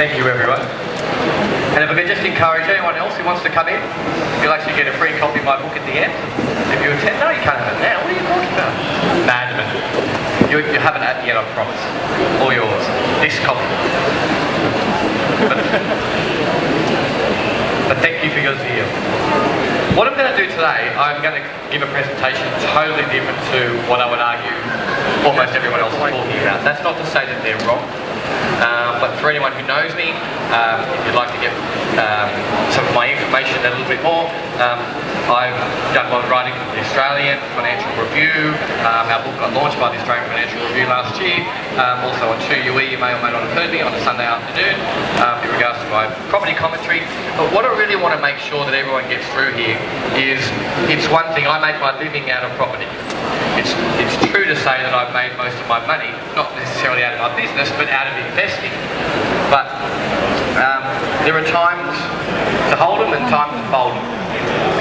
Thank you, everyone. And if I could just encourage anyone else who wants to come in, you'll actually get a free copy of my book at the end. If you attend, no, you can't have it now. What are you talking about? Madman. You haven't had it yet, I promise. All yours. This copy. But thank you for your zeal. What I'm going to do today, I'm going to give a presentation totally different to what I would argue almost everyone else is talking about. That's not to say that they're wrong. But for anyone who knows me, if you'd like to get some of my information a little bit more, I've done a lot of writing for the Australian Financial Review. Our book got launched by the Australian Financial Review last year. Also on 2UE, you may or may not have heard me on a Sunday afternoon in regards to my property commentary. But what I really want to make sure that everyone gets through here is, it's one thing, I make my living out of property. It's true to say that I've made most of my money, not necessarily out of my business, but out of investing. But there are times to hold them and times to fold them.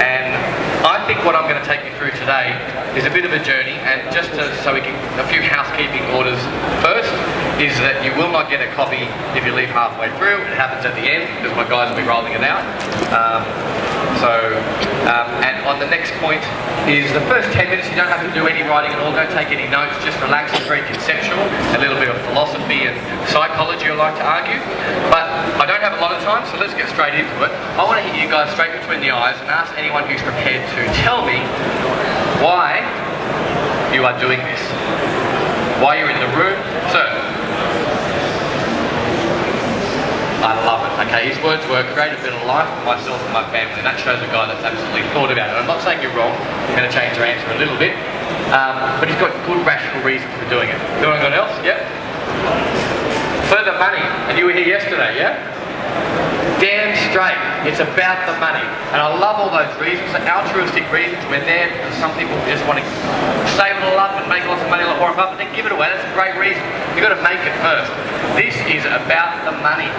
And I think what I'm going to take you through today is a bit of a journey, and just so we can, a few housekeeping orders first, is that you will not get a copy if you leave halfway through. It happens at the end, because my guys will be rolling it out. And on the next point is the first 10 minutes, you don't have to do any writing at all, don't take any notes, just relax. It's very conceptual, a little bit of philosophy and psychology I like to argue. But I don't have a lot of time, so let's get straight into it. I want to hit you guys straight between the eyes and ask anyone who's prepared to tell me why you are doing this. Why you're in the room. So, I love it. Okay, his words were, create a better life for myself and my family. And that shows a guy that's absolutely thought about it. I'm not saying you're wrong. I'm going to change your answer a little bit. But he's got good rational reasons for doing it. Anyone else? Yep. Further money. And you were here yesterday, yeah? Damn straight. It's about the money. And I love all those reasons. The altruistic reasons. We're there because some people just want to save it all up and make lots of money, like Warren Buffett, then give it away. That's a great reason. You've got to make it first. This is about the money.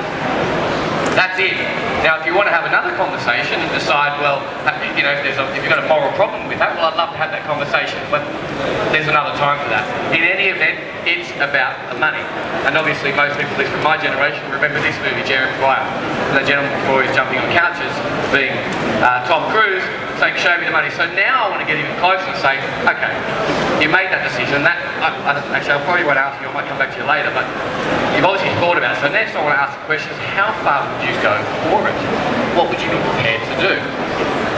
That's it. Now, if you want to have another conversation and decide, well, you know, if you've got a moral problem with that, well, I'd love to have that conversation, but there's another time for that. In any event, it's about the money. And obviously, most people, at least from my generation, remember this movie, Jerry Maguire. The gentleman before he's jumping on couches, being Tom Cruise, saying, show me the money. So now I want to get even closer and say, okay, you made that decision. That actually, I probably won't ask you, I might come back to you later, but you've obviously thought about it. So next I want to ask the question is, how far would you go for it? What would you be prepared to do?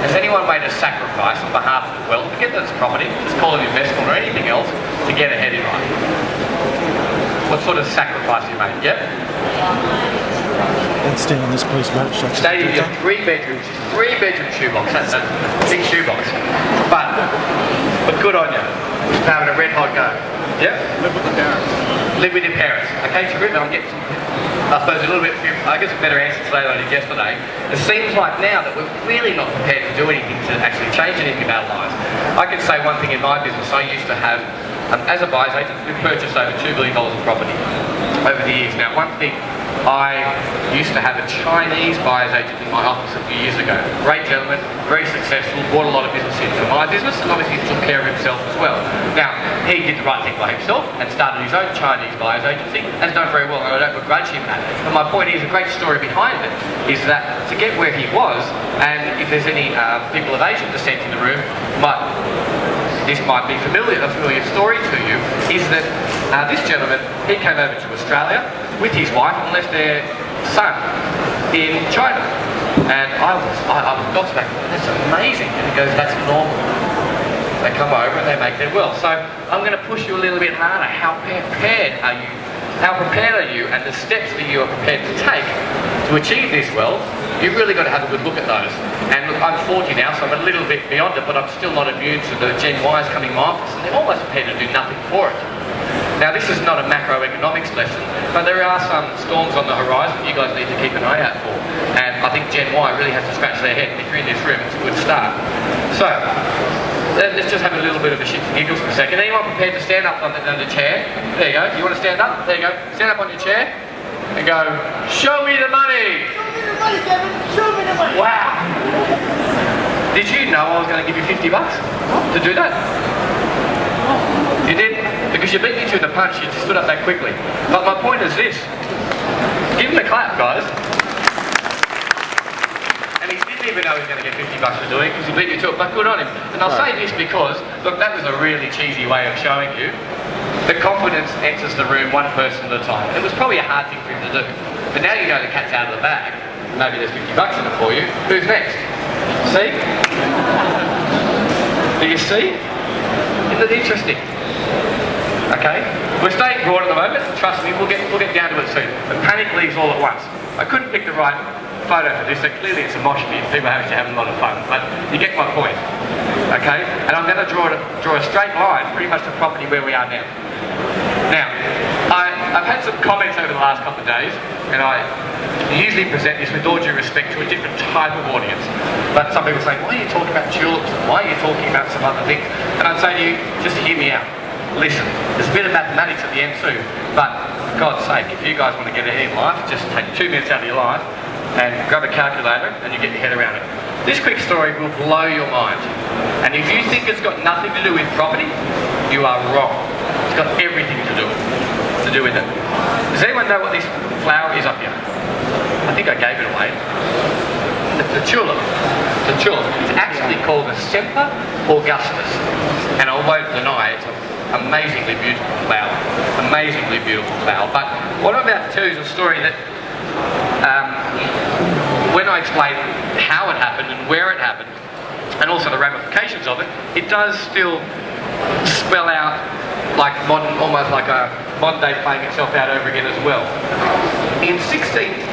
Has anyone made a sacrifice on behalf of the wealth, forget that it's property, let's call it investment or anything else, to get ahead in life? What sort of sacrifice you made? Yep? And stay on this place, Matt. Stay in your three-bedroom shoebox. That's a big shoebox. But good on you. Having a red hot go. Yep? Live with the parents. Live with your parents. Okay, so good. I'll get I suppose a little bit, I guess a better answer today than I did yesterday. It seems like now that we're really not prepared to do anything to actually change anything about our lives. I can say one thing in my business. I used to have, as a buyer's agent, we've purchased over $2 billion of property over the years. Now, one thing, I used to have a Chinese buyer's agent in my office a few years ago. Great gentleman, very successful, brought a lot of business in for my business, and obviously took care of himself as well. Now, he did the right thing by himself and started his own Chinese buyer's agency, and has done very well, and I don't begrudge him that. But my point is, a great story behind it is that to get where he was, and if there's any people of Asian descent in the room, this might be a familiar story to you, is that this gentleman, he came over to Australia with his wife and left their son in China. And I was gobsmacked. That's amazing. And he goes, that's normal. They come over and they make their wealth. So I'm going to push you a little bit harder. How prepared are you? How prepared are you? And the steps that you are prepared to take to achieve this wealth, you've really got to have a good look at those. And look, I'm 40 now, so I'm a little bit beyond it, but I'm still not immune to the Gen Ys coming in my office, and they're almost prepared to do nothing for it. Now, this is not a macroeconomics lesson, but there are some storms on the horizon you guys need to keep an eye out for. And I think Gen Y really has to scratch their head, and if you're in this room, it's a good start. So, let's just have a little bit of a shits and giggles for a second. Anyone prepared to stand up on the chair? There you go. You want to stand up? There you go. Stand up on your chair and go, show me the money! Show me the money, Gavin! Show me the money! Wow! Did you know I was going to give you $50 to do that? You did? Because you beat me to the punch, you just stood up that quickly. But my point is this. Give him a clap. up, guys. And he didn't even know he was going to get 50 bucks for doing it because he beat you to it, but good on him. And I'll say this because, look, that was a really cheesy way of showing you that confidence enters the room one person at a time. And it was probably a hard thing for him to do. But now you know the cat's out of the bag. Maybe there's 50 bucks in it for you. Who's next? See? Do you see? Isn't it interesting? Okay? We're staying broad at the moment. Trust me, we'll get down to it soon. But panic leaves all at once. I couldn't pick the right photo for this, so clearly it's a mosh pit. People are actually having a lot of fun, but you get my point. Okay? And I'm going to draw a straight line pretty much to property where we are now. Now, I've had some comments over the last couple of days, and I usually present this with all due respect to a different type of audience. But some people say, why are you talking about tulips? Why are you talking about some other things? And I'd say to you, just hear me out. Listen, there's a bit of mathematics at the end too, but for God's sake, if you guys want to get ahead in life, just take 2 minutes out of your life and grab a calculator and you get your head around it. This quick story will blow your mind. And if you think it's got nothing to do with property, you are wrong. It's got everything to do with it. Does anyone know what this flower is up here? I think I gave it away. The tulip. The tulip. It's actually called a Semper Augustus. And I won't deny it's an amazingly beautiful flower. Amazingly beautiful flower. But what I'm about to tell you is a story that when I explain how it happened and where it happened, and also the ramifications of it, it does still spell out like modern, almost like a modern day playing itself out over again as well. In 1630,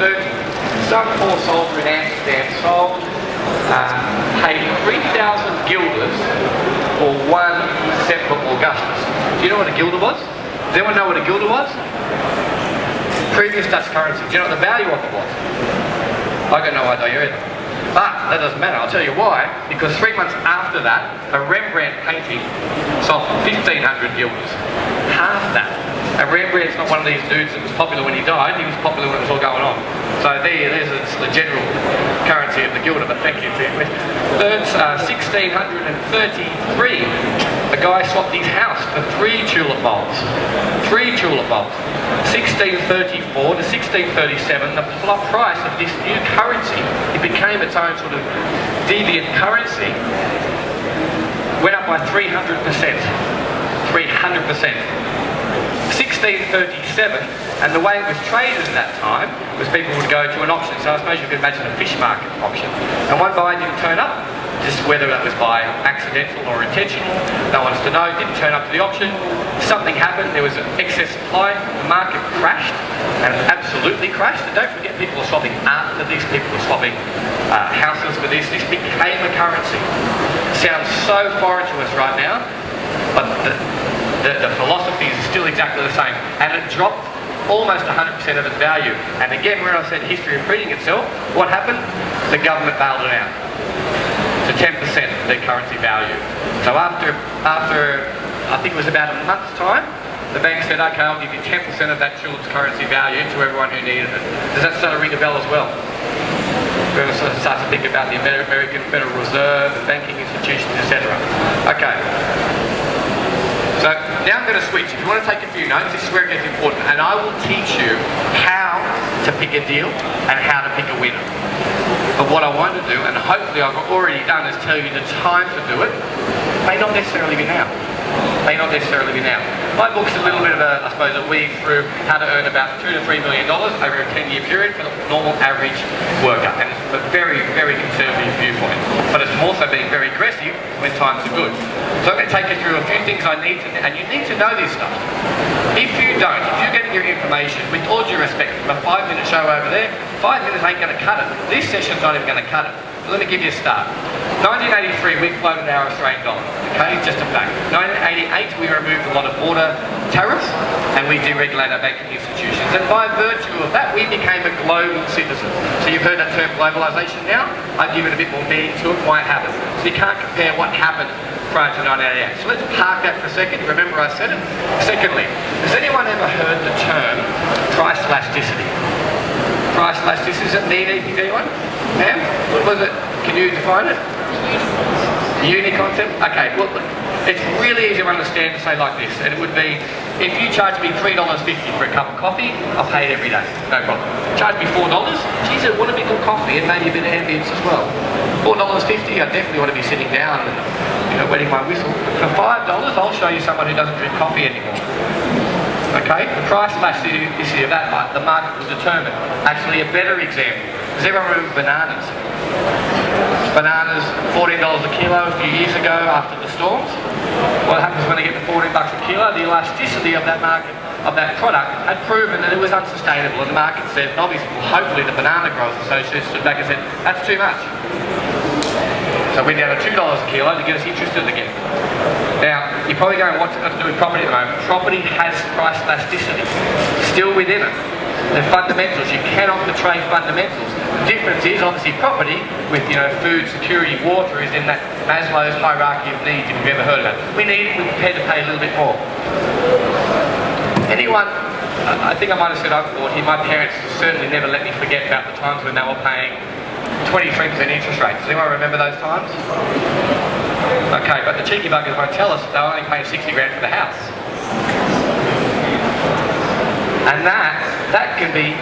some poor soldier in Amsterdam paid 3,000 guilders for one Semper Augustus. Do you know what a guilder was? Does anyone know what a guilder was? Previous Dutch currency. Do you know what the value of it was? I got no idea either. But that doesn't matter. I'll tell you why. Because 3 months after that, a Rembrandt painting sold for 1,500 guilders. Half that. And Rembrandt's not one of these dudes that was popular when he died. He was popular when it was all going on. So there's the general currency of the guilder. But thank you for your question. Third, 1633. A guy swapped his house for 3 tulip bulbs. 3 tulip bulbs. 1634 to 1637, the price of this new currency, it became its own sort of deviant currency, went up by 300%. 300%. 1637, and the way it was traded at that time was people would go to an auction. So I suppose you could imagine a fish market auction. And one buyer didn't turn up. Just whether that was by accidental or intentional, no one wants to know. Didn't turn up to the auction. Something happened. There was an excess supply. The market crashed, and it absolutely crashed. And don't forget, people are swapping after this. People are swapping houses for this. This became a currency. It sounds so foreign to us right now, but the philosophy is still exactly the same. And it dropped almost 100% of its value. And again, where I said history repeating itself, what happened? The government bailed it out to 10% of their currency value. So after I think it was about a month's time, the bank said, okay, I'll give you 10% of that tulip's currency value to everyone who needed it. Does that start to ring a bell as well? We're going to start to think about the American Federal Reserve, the banking institutions, etc. Okay. So now I'm going to switch. If you want to take a few notes, this is where it gets important, and I will teach you how to pick a deal and how to pick a winner. But what I want to do, and hopefully I've already done, is tell you the time to do it. May not necessarily be now. May not necessarily be now. My book's a little bit of a, I suppose, a weave through how to earn about $2 to $3 million over a 10-year period for the normal average worker. And it's a very, very conservative viewpoint. But it's also being very aggressive when times are good. So I'm going to take you through a few things I need to, and you need to know this stuff. If you don't, if you're getting your information, with all due respect, from a 5-minute show over there, 5 minutes ain't going to cut it. This session's not even going to cut it. Let me give you a start. 1983, we floated our Australian dollar. Okay, just a fact. 1988, we removed a lot of border tariffs and we deregulated our banking institutions. And by virtue of that, we became a global citizen. So you've heard that term globalisation now. I've given a bit more meaning to it, why it happened. So you can't compare what happened prior to 1988. So let's park that for a second. Remember I said it? Secondly, has anyone ever heard the term price elasticity? Price elasticity, does it mean anything to anyone? Ma'am? What was it? Can you define it? Uni concept? Okay, well, It's really easy to understand to say like this, and it would be, if you charge me $3.50 for a cup of coffee, I'll pay it every day, no problem. Charge me $4, geez, I want a bit of coffee and maybe a bit of ambience as well. $4.50, I definitely want to be sitting down and, wetting my whistle. For $5, I'll show you someone who doesn't drink coffee anymore. Okay, the price elasticity of that, the market will determine. Actually, a better example, does everyone remember bananas? Bananas, $14 a kilo a few years ago after the storms. What happens when they get to $14 a kilo? The elasticity of that market, of that product, had proven that it was unsustainable, and the market said, obviously, hopefully the Banana Growers Association stood back and said, that's too much. So we're down to $2 a kilo to get us interested again. Now, you're probably going, what's it got to do with property at the moment? Property has price elasticity still within it. The fundamentals, you cannot betray fundamentals. The difference is, obviously, property with, food, security, water is in that Maslow's hierarchy of needs, if you've ever heard of it. We need it, we're prepared to pay a little bit more. Anyone, I think I might have said I'm 40, my parents certainly never let me forget about the times when they were paying 23% interest rates. Does anyone remember those times? Okay, but the cheeky buggers won't tell us they were only paying 60 grand for the house. And that can be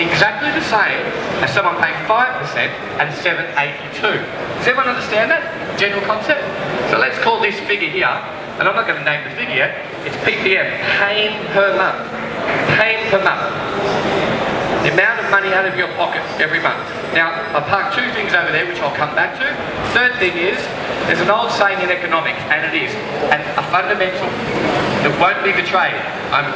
exactly the same as someone paying 5% and 782. Does everyone understand that general concept? So let's call this figure here, and I'm not going to name the figure yet, it's PPM, pain per month. Pain per month. The amount of money out of your pocket every month. Now, I parked two things over there which I'll come back to. Third thing is, there's an old saying in economics, and it is, and a fundamental that won't be betrayed. I'm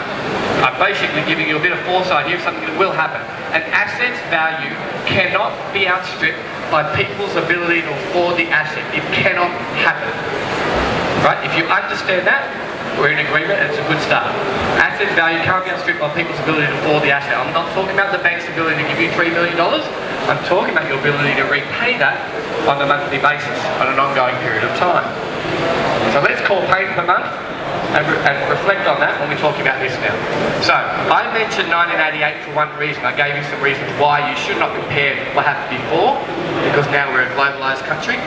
basically giving you a bit of foresight here of something that will happen. An asset's value cannot be outstripped by people's ability to afford the asset. It cannot happen. Right? If you understand that, we're in agreement and it's a good start. Asset value can't be outstripped by people's ability to afford the asset. I'm not talking about the bank's ability to give you $3 million. I'm talking about your ability to repay that on a monthly basis, on an ongoing period of time. So let's call pain per month and reflect on that when we talk about this now. So, I mentioned 1988 for one reason. I gave you some reasons why you should not compare what happened before, because now we're a globalised country,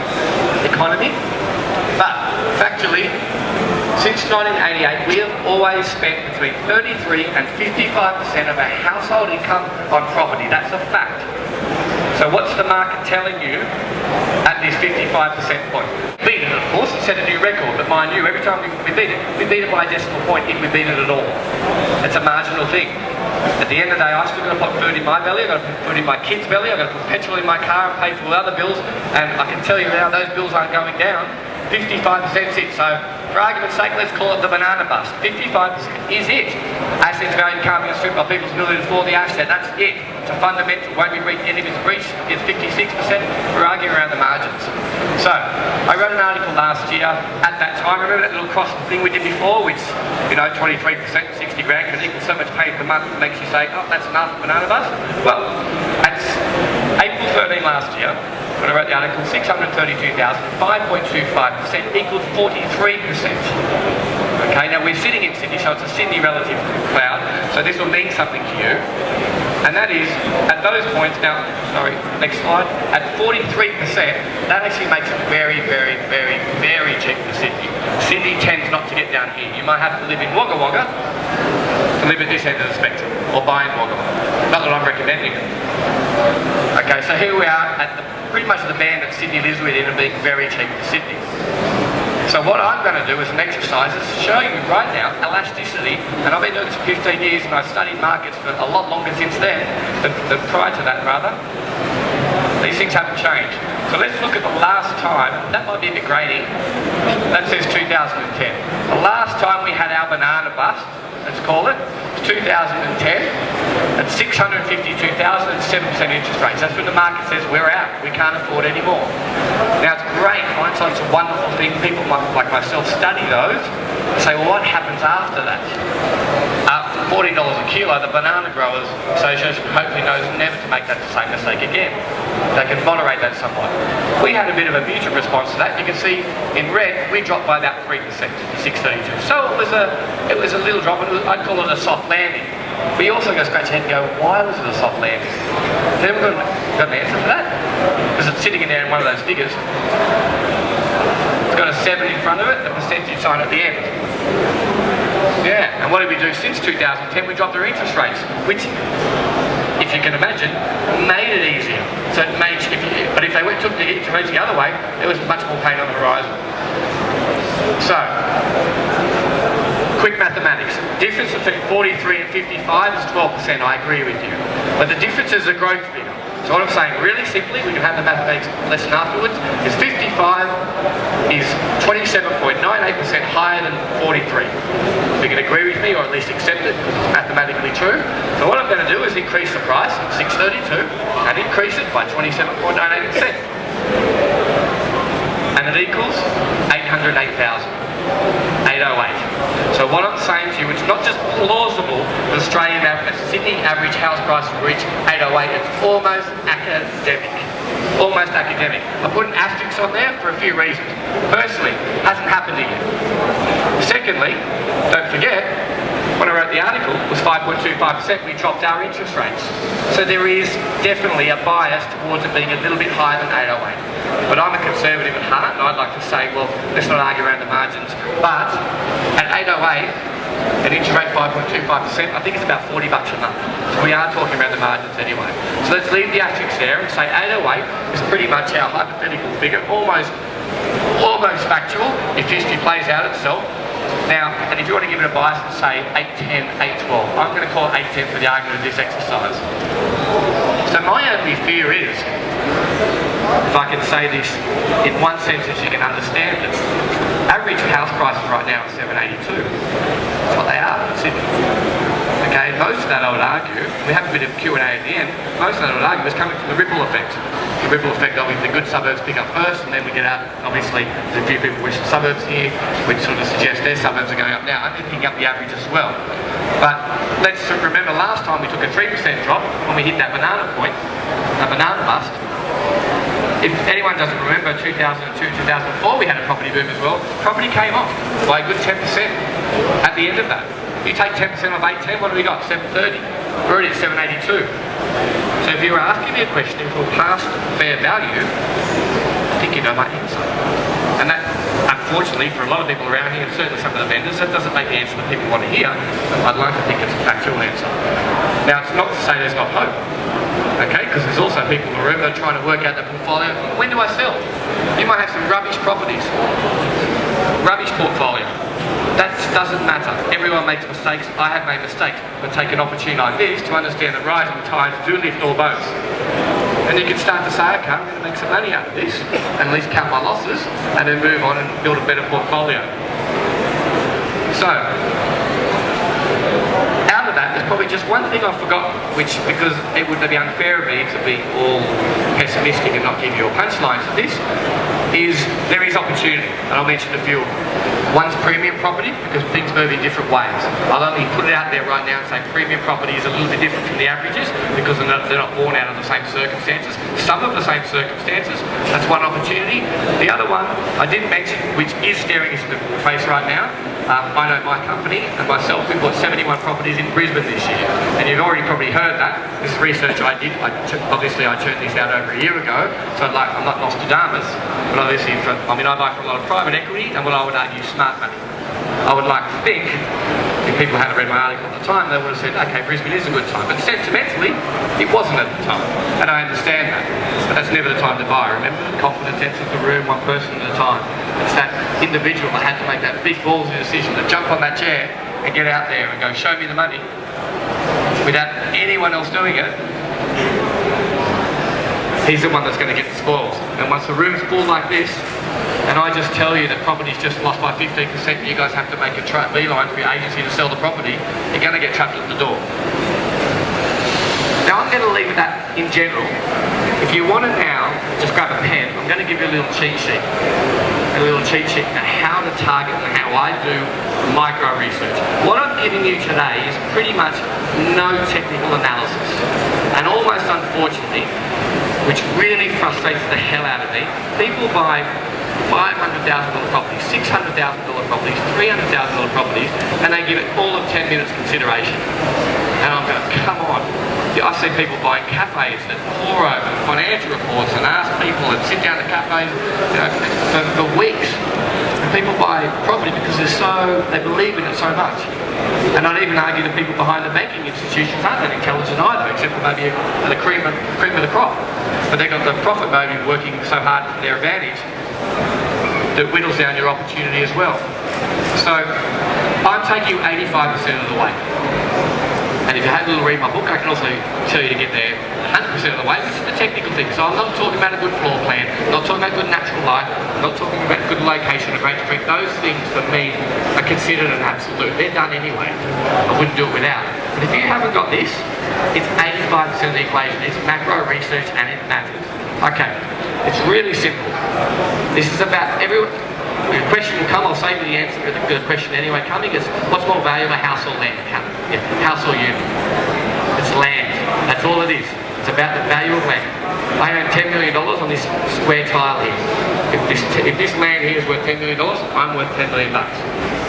economy. But, factually, since 1988, we have always spent between 33 and 55% of our household income on property. That's a fact. So what's the market telling you at this 55% point? Beat it, of course, and set a new record, but mind you, every time we beat it by a decimal point if we beat it at all. It's a marginal thing. At the end of the day, I've still got to put food in my belly, I've got to put food in my kids' belly, I've got to put petrol in my car and pay for other bills, and I can tell you now those bills aren't going down. 55% is it. So, for argument's sake, let's call it the banana bust. 55% is it. Assets value can't be outstripped by people's ability to afford the asset. That's it. It's a fundamental. Won't be reached. And if it's breached, it's 56%. We're arguing around the margins. So, I wrote an article last year at that time. Remember that little cross thing we did before, which, 23%, 60 grand can equal so much pay per month that makes you say, oh, that's enough for banana bust? Well, at April 13 last year, when I wrote the article, 632,000, 5.25% equals 43%. Okay, now we're sitting in Sydney, so it's a Sydney relative cloud, so this will mean something to you. And that is, at those points, now, sorry, next slide, at 43%, that actually makes it very, very, very, very cheap for Sydney. Sydney tends not to get down here. You might have to live in Wagga Wagga to live at this end of the spectrum, or buy in Wagga Wagga. Not that I'm recommending it. Okay, so here we are at pretty much the band that Sydney lives within and being very cheap for Sydney. So what I'm going to do as an exercise is show you right now elasticity, and I've been doing this for 15 years and I've studied markets for a lot longer since then than prior to that rather. These things haven't changed. So let's look at the last time, that might be a bit grainy, that says 2010. The last time we had our banana bust, let's call it, 2010, at 652,000 and 7% interest rates. That's when the market says we're out, we can't afford any more. Now it's great, hindsight's a wonderful thing. People like myself study those and say, well, what happens after that? After $40 a kilo, the Banana Growers Association hopefully knows never to make that same mistake again. They can moderate that somewhat. We had a bit of a mutual response to that. You can see in red, we dropped by about 3% to 632. So it was a little drop, and I'd call it a soft landing. We also go scratch your head and go, why was it a soft landing? Has anyone got an answer for that? Because it's sitting in there in one of those figures. It's got a 7 in front of it, a percentage sign at the end. Yeah, and what did we do since 2010? We dropped our interest rates, which, if you can imagine, made it easier. So it made, but if they took the interest rates the other way, there was much more pain on the horizon. So, quick mathematics. Difference between 43 and 55 is 12%, I agree with you. But the difference is a growth figure. So what I'm saying, really simply, we can have the mathematics lesson afterwards, is 55 is 27.98% higher than 43. You can agree with me, or at least accept it, because it's mathematically true. So what I'm going to do is increase the price, 632, and increase it by 27.98%. And it equals 808,000. 808. So what I'm saying to you, it's not just plausible that Australian average, Sydney average house price will reach 808. It's almost academic. Almost academic. I put an asterisk on there for a few reasons. Firstly, it hasn't happened yet. Secondly, don't forget, when I wrote the article, it was 5.25%, we dropped our interest rates. So there is definitely a bias towards it being a little bit higher than 808. But I'm a conservative at heart, and I'd like to say, well, let's not argue around the margins. But at 808, an interest rate 5.25%, I think it's about $40 a month. So we are talking around the margins anyway. So let's leave the asterisk there and say 808 is pretty much our hypothetical figure, almost factual if history plays out itself. Now, and if you want to give it a bias and say 810, 812, I'm going to call it 810 for the argument of this exercise. So my only fear is, if I can say this in one sentence you can understand it, average house prices right now are 782. That's what they are in Sydney. Okay, most of that I would argue, we have a bit of Q&A at the end, most of that I would argue is coming from the ripple effect. The ripple effect, obviously, the good suburbs pick up first, and then we get out, obviously, there's a few people with some suburbs here, which sort of suggest their suburbs are going up now, and they're picking up the average as well. But let's remember last time we took a 3% drop, when we hit that banana point, a banana bust. If anyone doesn't remember, 2002, 2004, we had a property boom as well. Property came off by a good 10% at the end of that. You take 10% of 810, what do we got? 730. We're already at 782. So if you were asking me a question for past fair value, I think you know my answer. And that, unfortunately, for a lot of people around here, and certainly some of the vendors, that doesn't make the answer that people want to hear. I'd like to think it's a factual answer. Now, it's not to say there's not hope. Okay, because there's also people around that are trying to work out the portfolio. When do I sell? You might have some rubbish properties, rubbish portfolio. That doesn't matter. Everyone makes mistakes. I have made mistakes. But take an opportunity like this to understand that rising tides do lift all boats. And you can start to say, okay, I'm going to make some money out of this, and at least count my losses, and then move on and build a better portfolio. So, there's probably just one thing I forgot, which, because it would be unfair of me to be all pessimistic and not give you a punchline to this, is there is opportunity, and I'll mention a few. One's premium property, because things move in different ways. I'll only put it out there right now and say premium property is a little bit different from the averages, because they're not born out of the same circumstances. Some of the same circumstances, that's one opportunity. The other one, I didn't mention, which is staring us in the face right now, I know my company and myself, we bought 71 properties in Brisbane this year. And you've already probably heard that. This is research I did. Obviously I churned this out over a year ago, so I'm not Nostradamus, but obviously I buy from a lot of private equity and what I would argue smart money. I would like to think, if people hadn't read my article at the time, they would have said, okay, Brisbane is a good time. But sentimentally, it wasn't at the time. And I understand that. But that's never the time to buy. Remember, confidence enters the room, one person at a time. It's that individual that had to make that big ballsy decision to jump on that chair and get out there and go, show me the money, without anyone else doing it. He's the one that's going to get the spoils. And once the room's full like this, and I just tell you that property's just lost by 15%, you guys have to make a beeline for your agency to sell the property, you're going to get trapped at the door. Now I'm going to leave that in general. If you want it now, just grab a pen. I'm going to give you a little cheat sheet. On how to target and how I do micro research. What I'm giving you today is pretty much no technical analysis. And almost unfortunately, which really frustrates the hell out of me, people buy $500,000 properties, $600,000 properties, $300,000 properties, and they give it all of 10 minutes consideration. And I'm going, come on. I see people buying cafes that pour over financial reports and ask people and sit down at cafes for weeks. People buy property because they believe in it so much. And I'd even argue the people behind the banking institutions aren't that intelligent either, except for maybe the cream of the crop. But they've got the profit motive working so hard for their advantage that whittles down your opportunity as well. So I'm taking you 85% of the way. And if you had a little read my book, I can also tell you to get there 100% of the way, which is the technical thing. So I'm not talking about a good floor plan, I'm not talking about good natural light, I'm not talking about good location, a great street. Those things for me are considered an absolute. They're done anyway. I wouldn't do it without. But if you haven't got this, it's 85% of the equation. It's macro research and it matters. Okay, it's really simple. This is about everyone. The question will come, I'll save you the answer to the question anyway coming, is what's more valuable, house or land? House or unit? It's land. That's all it is. It's about the value of land. I own $10 million on this square tile here. If this land here is worth $10 million, I'm worth $10 million.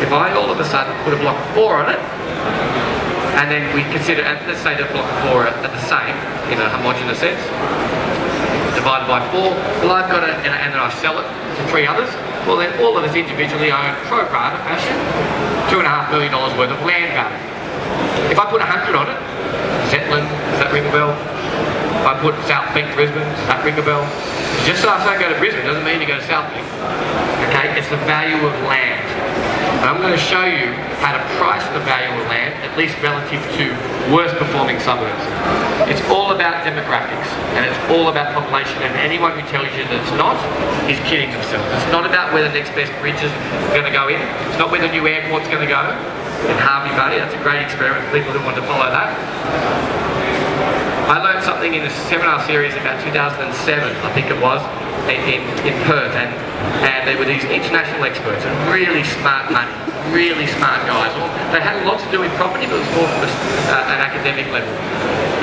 If I all of a sudden put a block of 4 on it, and then we consider, and let's say the block of 4 are the same in a homogeneous sense, divided by 4, well I've got it, and then I sell it to 3 others, well then all of us individually own pro rata fashion $2.5 million worth of land value. If I put 100 on it, Zetland, does that ring a bell? If I put South Bank, Brisbane, does that ring a bell? Just so I say go to Brisbane doesn't mean you go to South Bank. Okay, it's the value of land. And I'm going to show you how to price the value of land, at least relative to worst performing suburbs. It's all about demographics, and it's all about population, and anyone who tells you that it's not, is kidding themselves. It's not about where the next best bridge is going to go in. It's not where the new airport's going to go. In Harvey Valley, that's a great experiment for people who want to follow that. I learned something in a seminar series about 2007, I think it was, in Perth, and there were these international experts and really smart money, really smart guys. Well, they had a lot to do with property, but it was more from an academic level.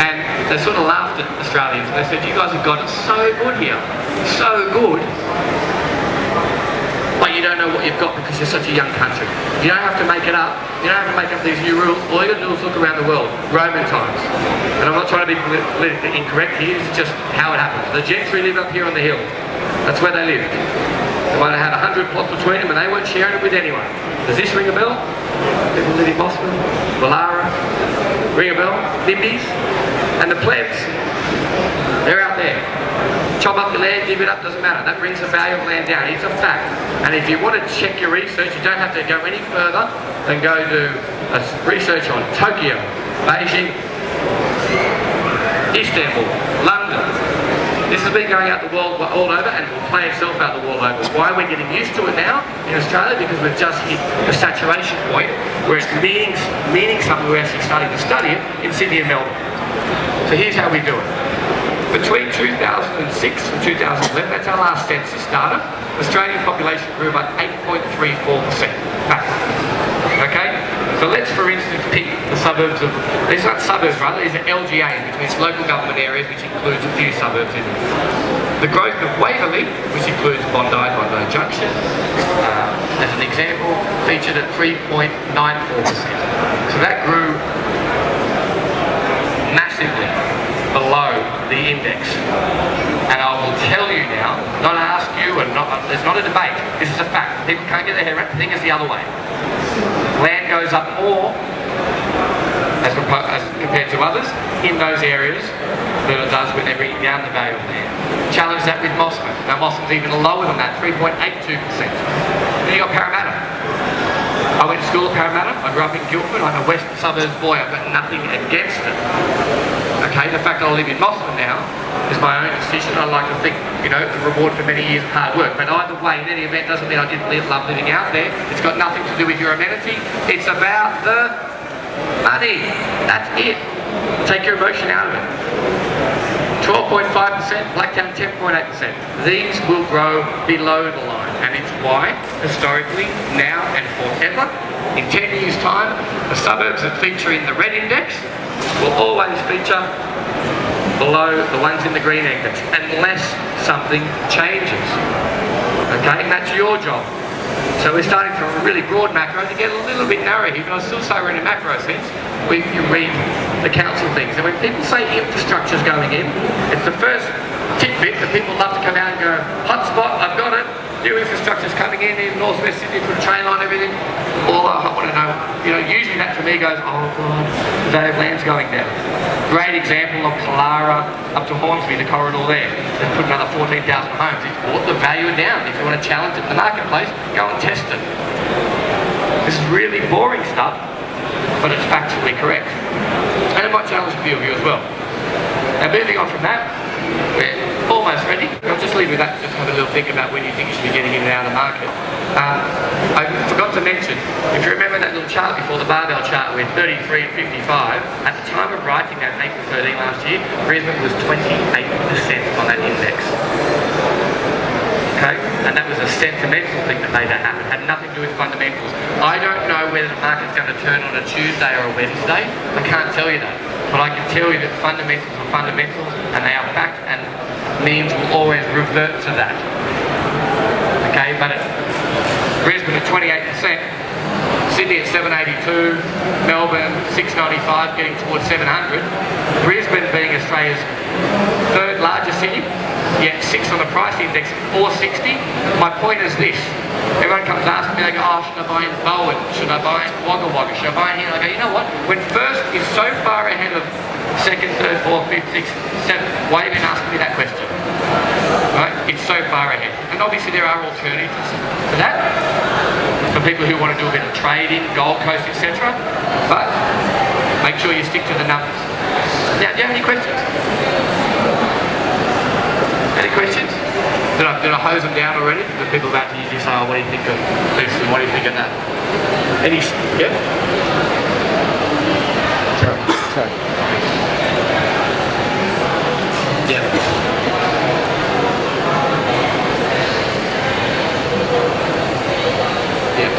And they sort of laughed at Australians and they said, you guys have got it so good here, so good, but you don't know what you've got because you're such a young country. You don't have to make it up. You don't have to make up these new rules. All you got to do is look around the world. Roman times. And I'm not trying to be politically incorrect here, it's just how it happens. The gentry live up here on the hill. That's where they lived. They might have had 100 plots between them and they weren't sharing it with anyone. Does this ring a bell? People live in Boston, Wallara, ring a bell? Bimbies? And the plebs, they're out there. Chop up the land, give it up, doesn't matter. That brings the value of land down. It's a fact. And if you want to check your research, you don't have to go any further than go do a research on Tokyo, Beijing, Istanbul, London. This has been going out the world all over and will play itself out the world over. Why we're getting used to it now in Australia? Because we've just hit the saturation point where it's meaning something. We're actually starting to study it in Sydney and Melbourne. So here's how we do it. Between 2006 and 2011, that's our last census data, Australian population grew by 8.34%. Okay? So let's, for instance, pick the suburbs of, these aren't suburbs rather, these are LGAs, which means local government areas, which includes a few suburbs in it. The growth of Waverley, which includes Bondi Junction, as an example, featured at 3.94%. So that grew massively below the index. And I will tell you now, not ask you, and there's not a debate, this is a fact. People can't get their head around it, the thing is the other way. Land goes up more as compared to others in those areas than it does when they're bringing down the value of land. Challenge that with Mossman. Now Mossman's even lower than that, 3.82%. Then you got Parramatta. I went to school at Parramatta, I grew up in Guildford, I'm a western suburbs boy, I've got nothing against it. Okay, the fact that I live in Mossman now is my own decision. I like to think, you know, the reward for many years of hard work. But either way, in any event, doesn't mean I didn't love living out there. It's got nothing to do with your amenity. It's about the money. That's it. Take your emotion out of it. 12.5%, Blacktown 10.8%. These will grow below the line. And it's why, historically, now and forever, in 10 years' time, the suburbs that feature in the red index will always feature below the ones in the green index, unless something changes. Okay, and that's your job. So we're starting from a really broad macro to get a little bit narrow here, but I still say we're in a macro sense. You read the council things, and when people say infrastructure's going in, it's the first tidbit that people love to come out and go, hotspot, I've got it. new infrastructure's coming in northwest Sydney, put a train line, everything. All I want to know, usually that to me goes, oh God, the value of land's going down. Great example of Clara up to Hornsby, the corridor there. They put another 14,000 homes. It's brought the value down. If you want to challenge it in the marketplace, go and test it. This is really boring stuff, but it's factually correct. And it might challenge a few of you as well. Now moving on from that, we're almost ready. I'll just leave with that, just have a little think about when you think you should be getting in and out of the market. I forgot to mention, if you remember that little chart before, the barbell chart with 33 and 55, at the time of writing that April 13 last year, Brisbane was 28% on that index. Okay? And that was a sentimental thing that made that happen. It had nothing to do with fundamentals. I don't know whether the market's going to turn on a Tuesday or a Wednesday. I can't tell you that. But I can tell you that fundamentals are fundamentals, and they are fact, and means will always revert to that. Okay, but Brisbane at 28%, Sydney at 782, Melbourne 695, getting towards 700. Brisbane being Australia's third largest city, yet 6 on the price index at 460. My point is this. Everyone comes asking me, they go, oh, should I buy in Bowen? Should I buy in Wagga Wagga? Should I buy in here? I go, you know what? When first is so far ahead of second, third, fourth, fifth, sixth, seventh, why have you been asking me that question? Right? It's so far ahead. And obviously there are alternatives to that, for people who want to do a bit of trading, Gold Coast, etc. But make sure you stick to the numbers. Now, do you have any questions? Any questions? Did I hose them down already? The people about to usually say, oh, what do you think of this and what do you think of that? Any, yeah? Sorry. Yeah. Yeah.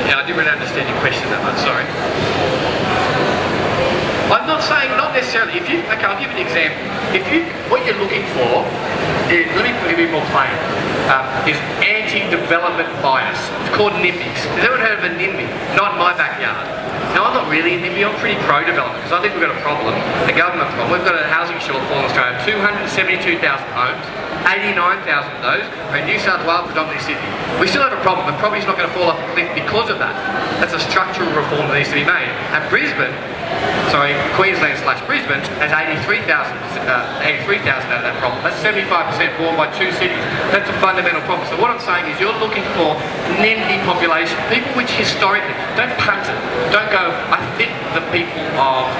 Yeah, I didn't really understand your question that much, sorry. I'm not saying, not necessarily, okay, I'll give you an example. What you're looking for, let me put it a bit more plain, is anti-development bias. It's called NIMBYs. Has anyone heard of a NIMBY? Not in my backyard. Now, I'm not really a NIMBY, I'm pretty pro-development, because I think we've got a problem, a government problem. We've got a housing shortfall in Australia, 272,000 homes, 89,000 of those are in New South Wales, predominantly Sydney. We still have a problem. The property's not going to fall off a cliff because of that. That's a structural reform that needs to be made. And Queensland/Brisbane has 83,000 out of that problem. That's 75% borne by 2 cities. That's a fundamental problem. So what I'm saying is you're looking for NIMBY population, people which historically, don't punt it. Don't go, I think the people of,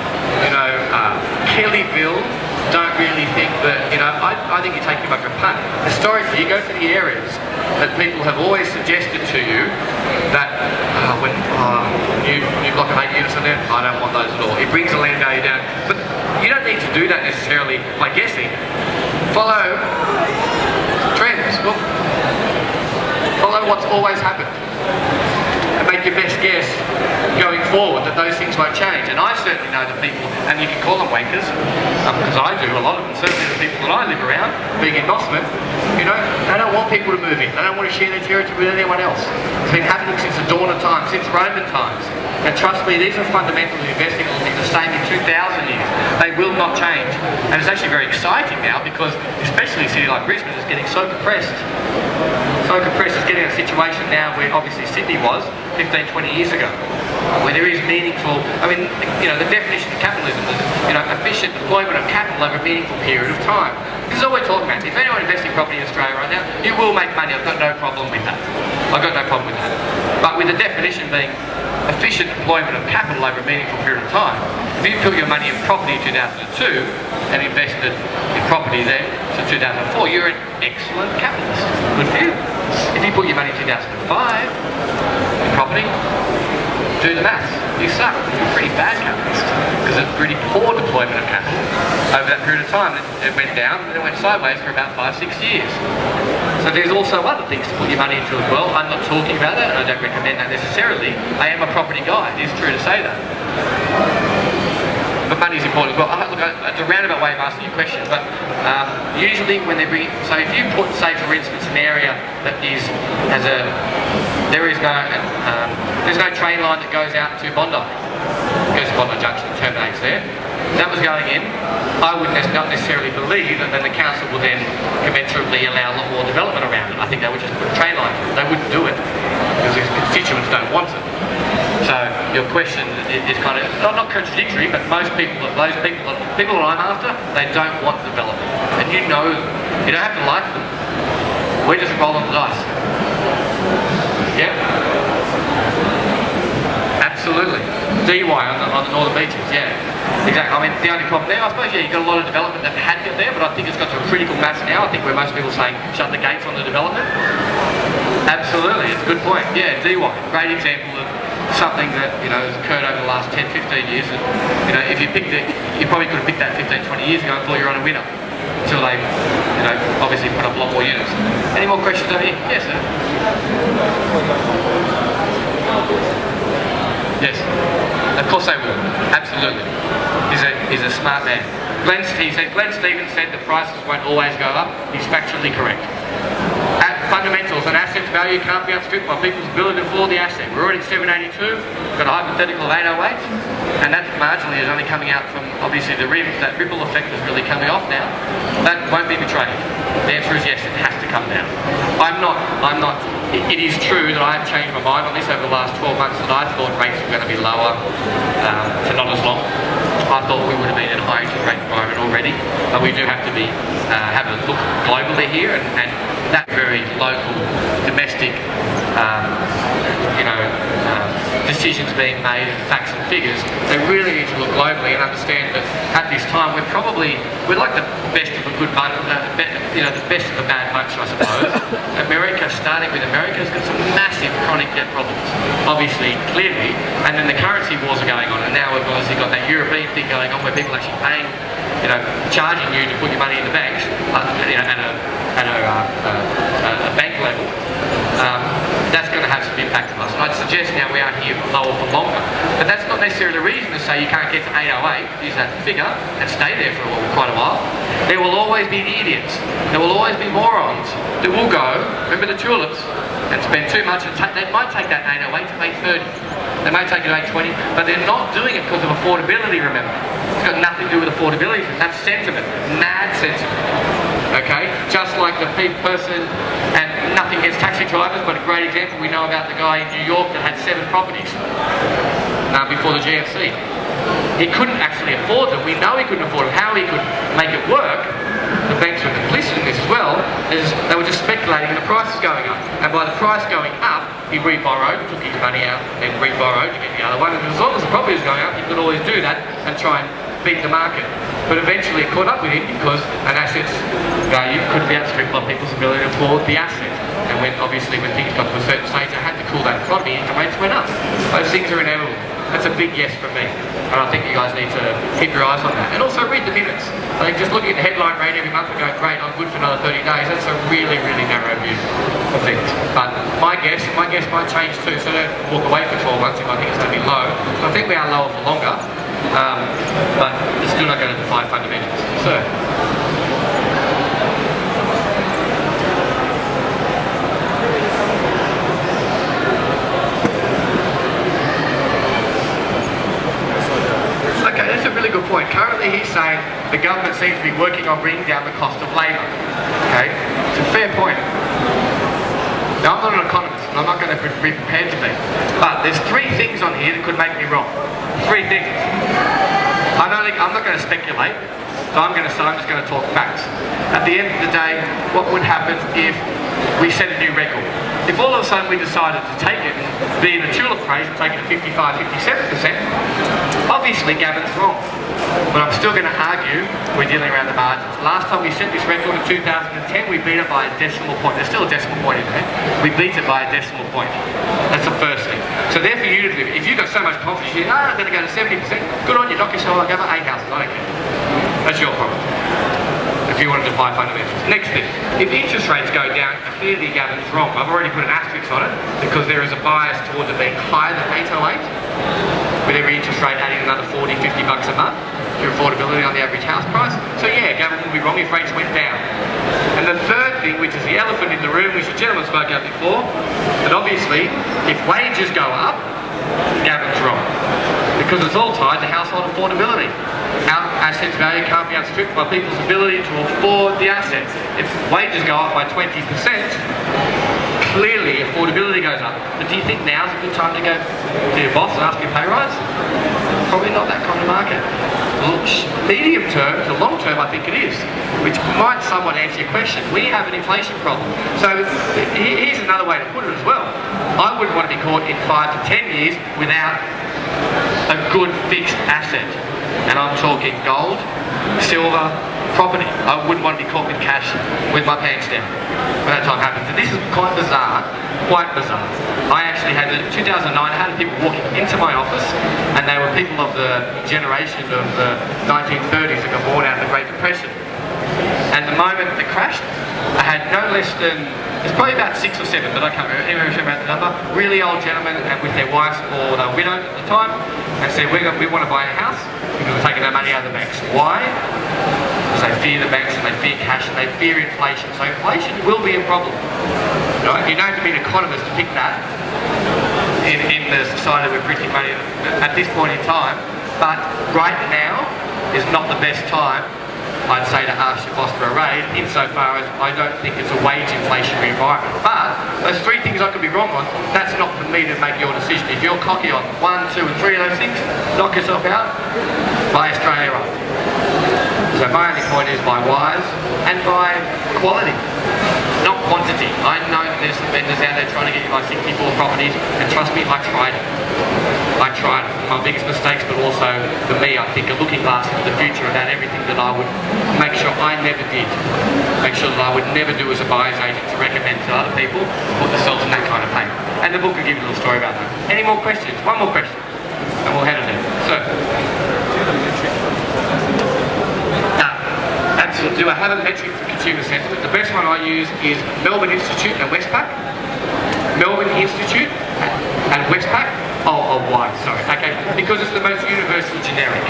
Kellyville don't really think that, I think you're taking like a punt. Historically, you go to the areas that people have always suggested to you that when you block of 8 units in there, I don't want those at all. It brings the land value down. But you don't need to do that necessarily by guessing. Follow trends. Look, follow what's always happened. And make your best guess going forward that those things won't change. And I certainly know the people, and you can call them wankers, because I do, a lot of them, certainly the people that I live around, being in Boston, they don't want people to move in. They don't want to share their territory with anyone else. It's been happening since the dawn of time, since Roman times. And trust me, these are fundamentals of investing will be the same in 2,000 years. They will not change. And it's actually very exciting now because, especially a city like Brisbane is getting so compressed. It's getting a situation now where obviously Sydney was 15, 20 years ago, where there is meaningful, the definition of capitalism is, efficient deployment of capital over a meaningful period of time. This is all we're talking about. If anyone invests in property in Australia right now, you will make money. I've got no problem with that. But with the definition being efficient deployment of capital over a meaningful period of time, if you put your money in property in 2002 and invested in property there to 2004, you're an excellent capitalist. Good for you. If you put your money in 2005 in property, do the maths. You suck. You're a pretty bad capitalist because it's pretty poor deployment of capital over that period of time. It went down and it went sideways for about 5-6 years. So there's also other things to put your money into as well. I'm not talking about that and I don't recommend that necessarily. I am a property guy. It is true to say that. But money is important as well. Look, it's a roundabout way of asking you a question, but usually when they bring, so if you put, say for instance, an area that there's no train line that goes out to Bondi. goes to Bondi Junction and terminates there. That was going in. I would not necessarily believe that then the council will then commensurately allow a lot more development around it. I think they would just put a train line through it. They wouldn't do it because its constituents don't want it. So your question is kind of not contradictory, but people that I'm after, they don't want development, and you know them. You don't have to like them. We're just rolling the dice. Yeah. Absolutely. DY on the northern beaches, yeah. Exactly. I mean, the only problem there, I suppose, yeah, you've got a lot of development that had got there, but I think it's got to a critical mass now. I think where most people are saying, shut the gates on the development. Absolutely, it's a good point. Yeah, DY, great example of something that, you know, has occurred over the last 10, 15 years. And, you know, if you picked it, you probably could have picked that 15, 20 years ago and thought you're on a winner. Until they, you know, obviously put up a lot more units. Any more questions over here? Yes, sir. Yes, of course they will. Absolutely. He's a smart man. Glenn Stevens said the prices won't always go up. He's factually correct. At fundamentals, an asset's value can't be outstripped by people's ability to afford the asset. We're already 782. We've got a hypothetical of 808, and that marginally is only coming out from obviously that ripple effect is really coming off now. That won't be betrayed. The answer is yes, it has to come down. I'm not. It is true that I have changed my mind on this over the last 12 months that I thought rates were going to be lower for not as long. I thought we would have been in a high interest rate environment already, but we do have to be have a look globally here, and that very local, domestic, decisions being made and facts and figures. They really need to look globally and understand that at this time we're like the best of a good bunch, the best of a bad bunch, I suppose. America, starting with America, has got some massive chronic debt problems, obviously, clearly, and then the currency wars are going on, and now we've obviously got that European thing going on where people are actually paying, charging you to put your money in the banks, at a bank level. That's going to have some impact on us. And I'd suggest now we are here lower for longer. But that's not necessarily the reason to say you can't get to 808, use that figure, and stay there for quite a while. There will always be the idiots. There will always be morons that will go, remember the tulips, and spend too much. They might take that 808 to 830. They may take it to 820, but they're not doing it because of affordability, remember. It's got nothing to do with affordability. That's sentiment, mad sentiment. Okay, just like the person, and nothing against taxi drivers, but a great example, we know about the guy in New York that had 7 properties before the GFC. He couldn't actually afford them. We know he couldn't afford them. How he could make it work, the banks were complicit in this as well, is they were just speculating in the prices going up. And by the price going up, he re-borrowed, took his money out, and re-borrowed to get the other one. And as long as the property was going up, he could always do that and try and beat the market. But eventually it caught up with him because an asset's value couldn't be outstripped by people's ability to afford the asset. And when things got to a certain stage, they had to cool that economy and the rates went up. Those things are inevitable. That's a big yes from me. And I think you guys need to keep your eyes on that. And also read the minutes. I think just looking at the headline rate every month and going, great, I'm good for another 30 days, that's a really, really narrow view of things. But my guess might change too, so don't walk away for 12 months if I think it's going to be low. So I think we are lower for longer, but it's still not going to defy fundamentals. So. Okay, that's a really good point. Currently he's saying the government seems to be working on bringing down the cost of labour. Okay, it's a fair point. Now I'm not an economist and I'm not going to be prepared to be, but there's 3 things on here that could make me wrong. 3 things. I'm not going to speculate, so I'm just going to talk facts. At the end of the day, what would happen if we set a new record? If all of a sudden we decided to take it and be in the tulip craze and take it to 55, 57%, obviously Gavin's wrong. But I'm still going to argue we're dealing around the margins. Last time we set this record in 2010, we beat it by a decimal point. There's still a decimal point in there. We beat it by a decimal point. That's the first thing. So there for you to do. If you've got so much confidence, you think, I'm going to go to 70%, good on you, knock yourself like over 8 houses, I don't care. That's your problem. If you want to defy fundamentals. Next thing, if interest rates go down, clearly Gavin's wrong. I've already put an asterisk on it because there is a bias towards it being higher than 808, with every interest rate adding another 40, 50 bucks a month to your affordability on the average house price. So yeah, Gavin would be wrong if rates went down. And the third thing, which is the elephant in the room, which the gentleman spoke about before, that obviously if wages go up, Gavin's wrong. because it's all tied to household affordability. Our assets value can't be outstripped by people's ability to afford the assets. If wages go up by 20%, clearly affordability goes up. But do you think now's a good time to go to your boss and ask for a pay rise? Probably not that kind of market. Medium term to long term, I think it is, which might somewhat answer your question. We have an inflation problem. So here's another way to put it as well. I wouldn't want to be caught in 5 to 10 years without a good fixed asset. And I'm talking gold, silver, property. I wouldn't want to be caught with cash with my pants down when that time happens. And this is quite bizarre, I actually had, in 2009, I had people walking into my office, and they were people of the generation of the 1930s that got born out of the Great Depression. And the moment it crashed, I had no less than, it's probably about 6 or 7, but I can't remember the number, really old gentlemen and with their wives, or they were widowed at the time, and said, we want to buy a house because we're taking our money out of the banks. Why? Because they fear the banks and they fear cash and they fear inflation. So inflation will be a problem. Right? You don't have to be an economist to pick that in the society we're printing money at this point in time, but right now is not the best time, I'd say, to ask your boss for a raise, insofar as I don't think it's a wage inflationary environment. But those 3 things I could be wrong on, that's not for me to make your decision. If you're cocky on 1, 2 and 3 of those things, knock yourself out, buy Australia up. So my only point is buy wise and buy quality, not quantity. I know that there's some vendors out there trying to get you buy 64 properties, and trust me, I tried it. My biggest mistakes, but also for me, I think, a looking glass into the future about everything that I would make sure I never did. Make sure that I would never do as a buyer's agent to recommend to other people, put themselves in that kind of pain. And the book will give you a little story about that. Any more questions? One more question, and we'll head it in. So, do I have a metric for consumer sentiment? The best one I use is Melbourne Institute and Westpac. Melbourne Institute and Westpac. Oh, why? Sorry. Okay, because it's the most universally generic.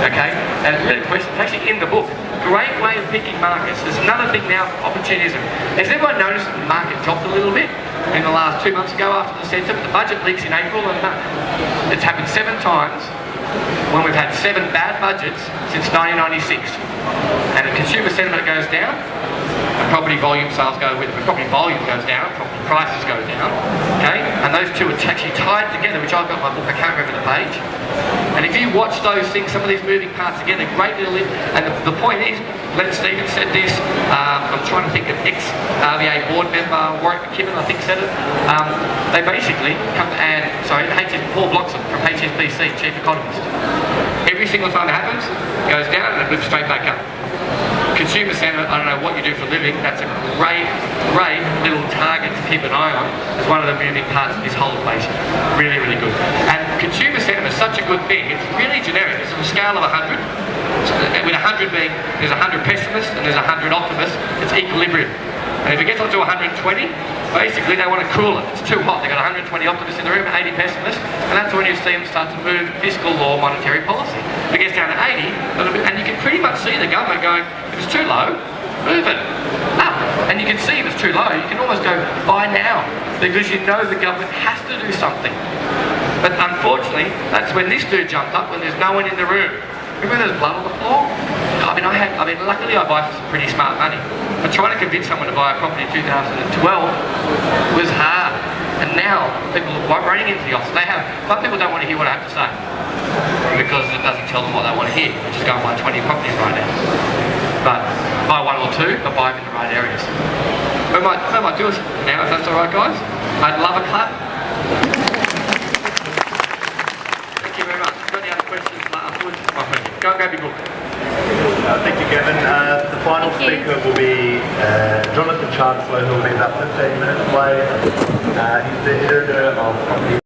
Okay, and it's actually in the book. Great way of picking markets. There's another thing now for opportunism. Has everyone noticed that the market dropped a little bit in the last 2 months ago after the sentiment? The budget leaks in April, and it's happened 7 times when we've had 7 bad budgets since 1996. And the consumer sentiment goes down, and property volume sales go with it. When property volume goes down, property prices go down. Okay? And those two are actually tied together, which I've got in my book, I can't remember the page. And if you watch those things, some of these moving parts together, great little, and the point is, Glenn Stevens said this, I'm trying to think of ex-RBA board member, Warwick McKibben, I think said it. They basically come and, Paul Bloxham from HSBC, chief economist. Every single time it happens, it goes down and it moves straight back up. Consumer sentiment, I don't know what you do for a living, that's a great little target to keep an eye on. It's one of the moving parts of this whole equation. Really, really good. And consumer sentiment is such a good thing. It's really generic. It's on a scale of 100. With 100 being, there's 100 pessimists and there's 100 optimists. It's equilibrium. And if it gets up to 120, basically they want to cool it. It's too hot. They've got 120 optimists in the room, 80 pessimists, and that's when you see them start to move fiscal or monetary policy. If it gets down to 80, and you can pretty much see the government going, if it's too low, move it up. And you can see if it's too low, you can almost go, buy now, because you know the government has to do something. But unfortunately, that's when this dude jumped up, when there's no one in the room. Remember there's blood on the floor? Luckily I buy for some pretty smart money. But trying to convince someone to buy a property in 2012 was hard. And now, people are running into the office. Some people don't want to hear what I have to say, because it doesn't tell them what they want to hear, which is go and buy 20 properties right now. But buy 1 or 2, but buy them in the right areas. We might do it now, if that's alright, guys. I'd love a clap. Thank you very much. Got any other questions afterwards? Go and grab your book. Thank you, Gavin. The final speaker will be Jonathan Chancellor, who will be about 15 minutes away. He's the editor of Property